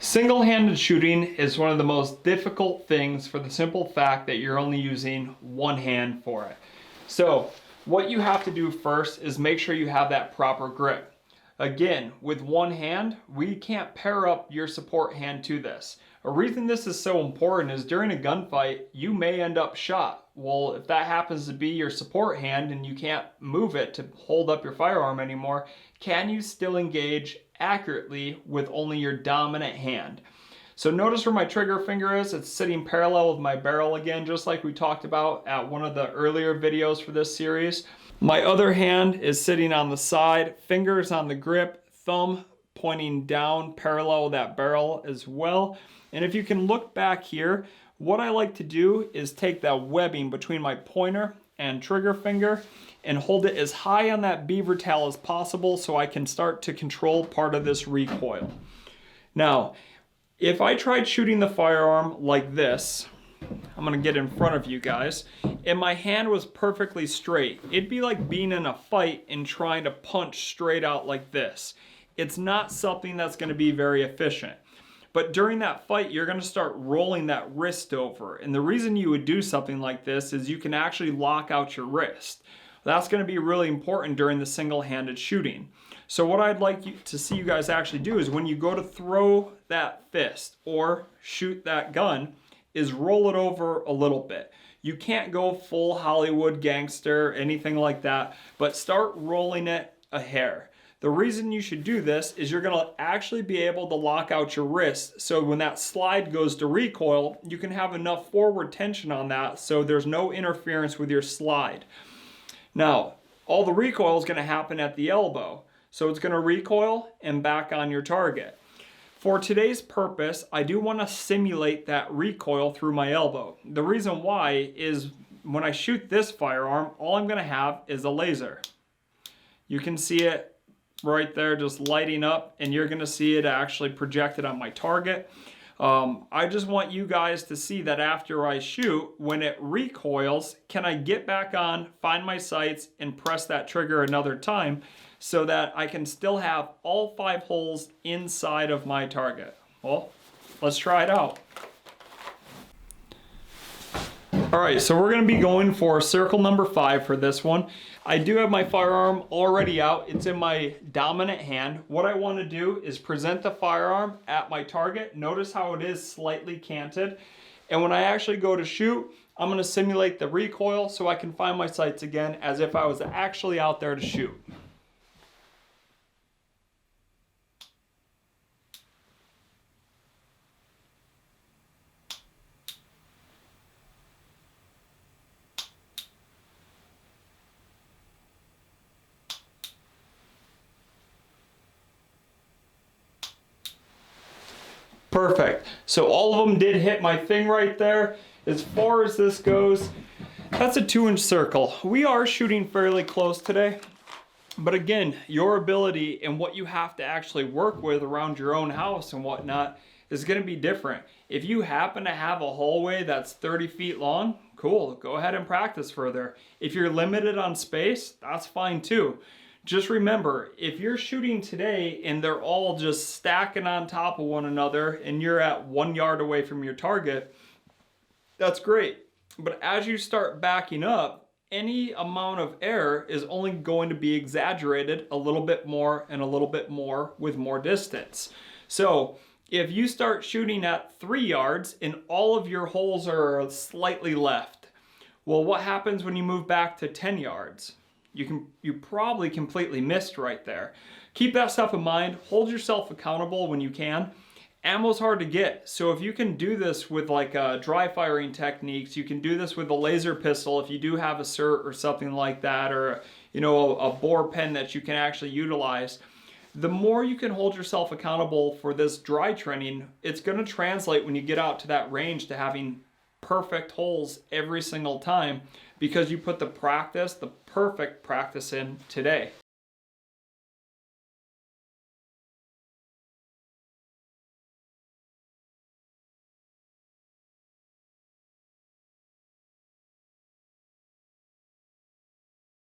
Single-handed shooting is one of the most difficult things for the simple fact that you're only using one hand for it. So what you have to do first is make sure you have that proper grip. Again, with one hand, we can't pair up your support hand to this. A reason this is so important is during a gunfight, you may end up shot. Well, if that happens to be your support hand and you can't move it to hold up your firearm anymore, can you still engage accurately with only your dominant hand? So notice where my trigger finger is. It's sitting parallel with my barrel again, just like we talked about at one of the earlier videos for this series. My other hand is sitting on the side, fingers on the grip, thumb pointing down parallel with that barrel as well. And if you can look back here, what I like to do is take that webbing between my pointer and trigger finger and hold it as high on that beaver tail as possible so I can start to control part of this recoil. Now, if I tried shooting the firearm like this, I'm gonna get in front of you guys, and my hand was perfectly straight, it'd be like being in a fight and trying to punch straight out like this. It's not something that's gonna be very efficient. But during that fight, you're gonna start rolling that wrist over. And the reason you would do something like this is you can actually lock out your wrist. That's gonna be really important during the single-handed shooting. So what I'd like to see you guys actually do is when you go to throw that fist or shoot that gun, is roll it over a little bit. You can't go full Hollywood gangster, anything like that, but start rolling it a hair. The reason you should do this is you're gonna actually be able to lock out your wrist, so when that slide goes to recoil, you can have enough forward tension on that so there's no interference with your slide. Now, all the recoil is gonna happen at the elbow, so it's gonna recoil and back on your target. For today's purpose, I do wanna simulate that recoil through my elbow. The reason why is when I shoot this firearm, all I'm gonna have is a laser. You can see it right there just lighting up, and you're gonna see it actually projected on my target. I just want you guys to see that after I shoot, when it recoils, can I get back on, find my sights, and press that trigger another time so that I can still have all 5 holes inside of my target. Well, let's try it out. All right, so we're gonna be going for circle number 5 for this one. I do have my firearm already out. It's in my dominant hand. What I wanna do is present the firearm at my target. Notice how it is slightly canted. And when I actually go to shoot, I'm gonna simulate the recoil so I can find my sights again as if I was actually out there to shoot. Perfect. So all of them did hit my thing right there. As far as this goes, that's a 2-inch circle. We are shooting fairly close today, but again, your ability and what you have to actually work with around your own house and whatnot is gonna be different. If you happen to have a hallway that's 30 feet long, cool, go ahead and practice further. If you're limited on space, that's fine too. Just remember, if you're shooting today and they're all just stacking on top of one another and you're at 1 yard away from your target, that's great. But as you start backing up, any amount of error is only going to be exaggerated a little bit more and a little bit more with more distance. So if you start shooting at 3 yards and all of your holes are slightly left, well, what happens when you move back to 10 yards? You probably completely missed right there. Keep that stuff in mind. Hold yourself accountable when you can. Ammo's hard to get, so if you can do this with like dry firing techniques, you can do this with a laser pistol if you do have a Sirt or something like that, or a bore pen that you can actually utilize. The more you can hold yourself accountable for this dry training, it's going to translate when you get out to that range to having perfect holes every single time, because you put the perfect practice in today.